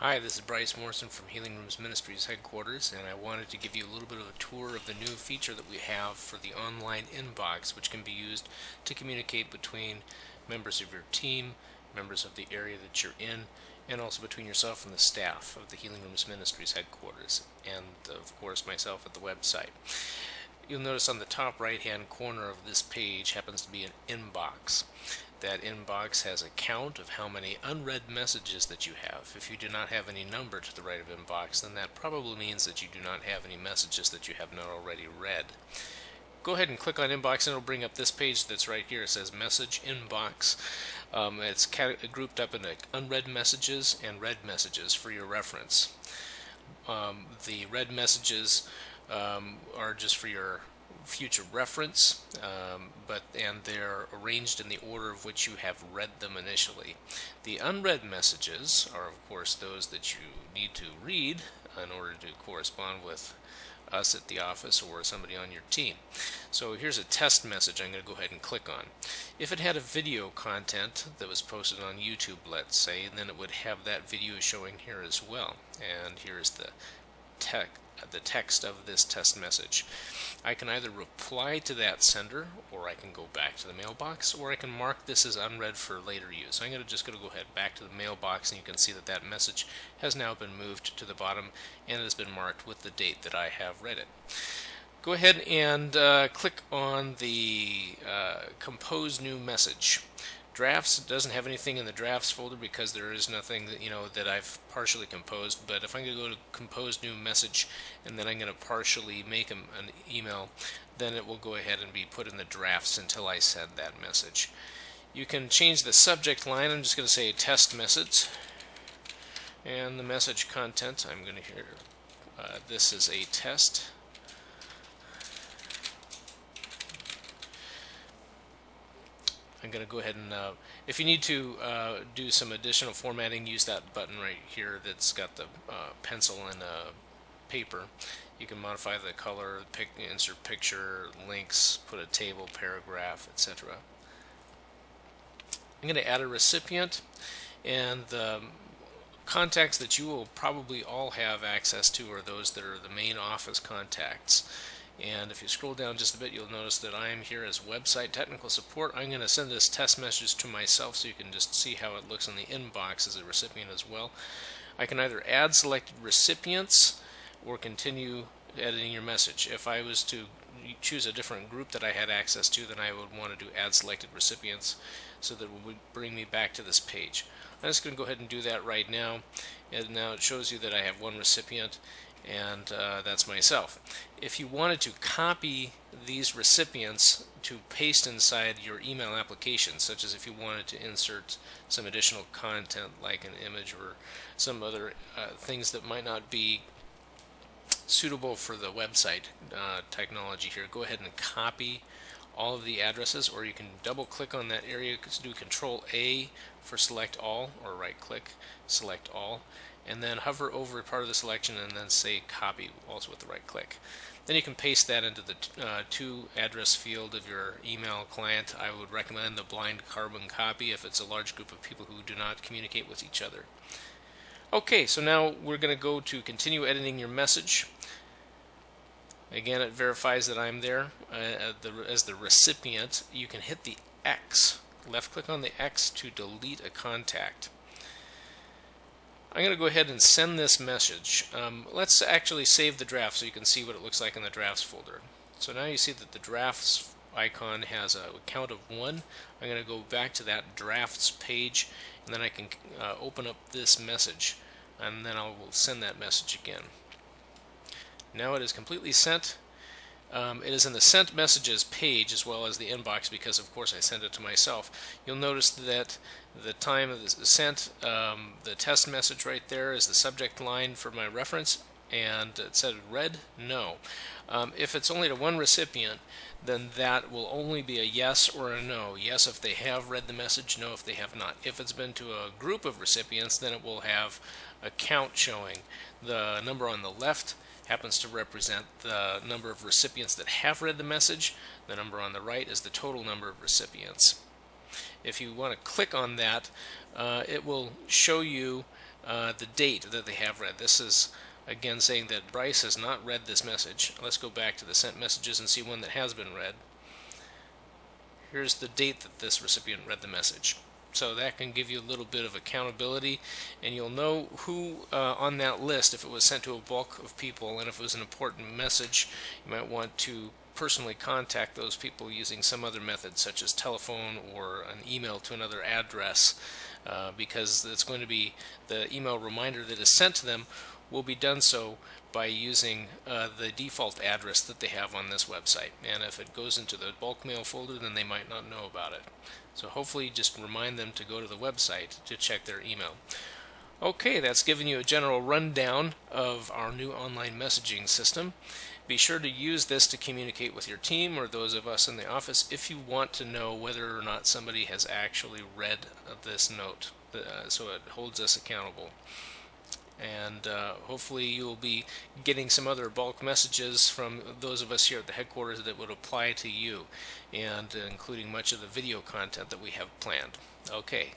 Hi, this is Bryce Morrison from Healing Rooms Ministries headquarters, and I wanted to give you a little bit of a tour of the new feature that we have for the online inbox, which can be used to communicate between members of your team, members of the area that you're in, and also between yourself and the staff of the Healing Rooms Ministries headquarters, and of course myself at the website. You'll notice on the top right hand corner of this page happens to be an inbox. That inbox has a count of how many unread messages that you have. If you do not have any number to the right of inbox, then that probably means that you do not have any messages that you have not already read. Go ahead and click on inbox and it'll bring up this page that's right here. It says message inbox. It's grouped up into unread messages and read messages for your reference. The read messages are just for your future reference, and they're arranged in the order of which you have read them initially. The unread messages are, of course, those that you need to read in order to correspond with us at the office or somebody on your team. So here's a test message I'm going to go ahead and click on. If it had a video content that was posted on YouTube, let's say, then it would have that video showing here as well. And here's the text of this test message. I can either reply to that sender, or I can go back to the mailbox, or I can mark this as unread for later use. I'm just going to go ahead back to the mailbox, and you can see that that message has now been moved to the bottom and it has been marked with the date that I have read it. Go ahead and click on the compose new message. Drafts doesn't have anything in the drafts folder because there is nothing that I've partially composed, but if I'm going to go to compose new message and then I'm going to partially make an email, then it will go ahead and be put in the drafts until I send that message. You can change the subject line. I'm just going to say test message, and the message content I'm going to hear this is a test. I'm going to go ahead and, if you need to do some additional formatting, use that button right here that's got the pencil and paper. You can modify the color, insert picture, links, put a table, paragraph, etc. I'm going to add a recipient, and the contacts that you will probably all have access to are those that are the main office contacts. And if you scroll down just a bit, you'll notice that I am here as website technical support. I'm going to send this test message to myself so you can just see how it looks in the inbox as a recipient as well. I can either add selected recipients or continue editing your message. If I was to choose a different group that I had access to, then I would want to do add selected recipients, so that it would bring me back to this page. I'm just going to go ahead and do that right now, and now it shows you that I have one recipient, and that's myself. If you wanted to copy these recipients to paste inside your email application, such as if you wanted to insert some additional content like an image or some other things that might not be suitable for the website technology here, go ahead and copy all of the addresses, or you can double click on that area, do Control A for select all, or right click, select all, and then hover over part of the selection and then say copy, also with the right click. Then you can paste that into the to address field of your email client. I would recommend the blind carbon copy if it's a large group of people who do not communicate with each other. Okay, so now we're going to go to continue editing your message. Again, it verifies that I'm there as the recipient. You can hit the X, left click on the X to delete a contact. I'm going to go ahead and send this message. Let's actually save the draft so you can see what it looks like in the drafts folder. So now you see that the drafts icon has a count of 1. I'm going to go back to that drafts page, and then I can open up this message, and then I will send that message again. Now it is completely sent. It is in the sent messages page as well as the inbox because of course I sent it to myself. You'll notice that the time of the sent, the test message right there is the subject line for my reference, and it said read no. If it's only to one recipient, then that will only be a yes or a no. Yes if they have read the message, no if they have not. If it's been to a group of recipients, then it will have a count showing. The number on the left happens to represent the number of recipients that have read the message. The number on the right is the total number of recipients. If you want to click on that, it will show you the date that they have read. This is again saying that Bryce has not read this message. Let's go back to the sent messages and see one that has been read. Here's the date that this recipient read the message. So that can give you a little bit of accountability, and you'll know who on that list, if it was sent to a bulk of people and if it was an important message, you might want to personally contact those people using some other method, such as telephone or an email to another address, because it's going to be the email reminder that is sent to them will be done so by using the default address that they have on this website. And if it goes into the bulk mail folder, then they might not know about it. So hopefully just remind them to go to the website to check their email. Okay, that's given you a general rundown of our new online messaging system. Be sure to use this to communicate with your team or those of us in the office if you want to know whether or not somebody has actually read this note, so it holds us accountable. And hopefully you'll be getting some other bulk messages from those of us here at the headquarters that would apply to you, and including much of the video content that we have planned. Okay,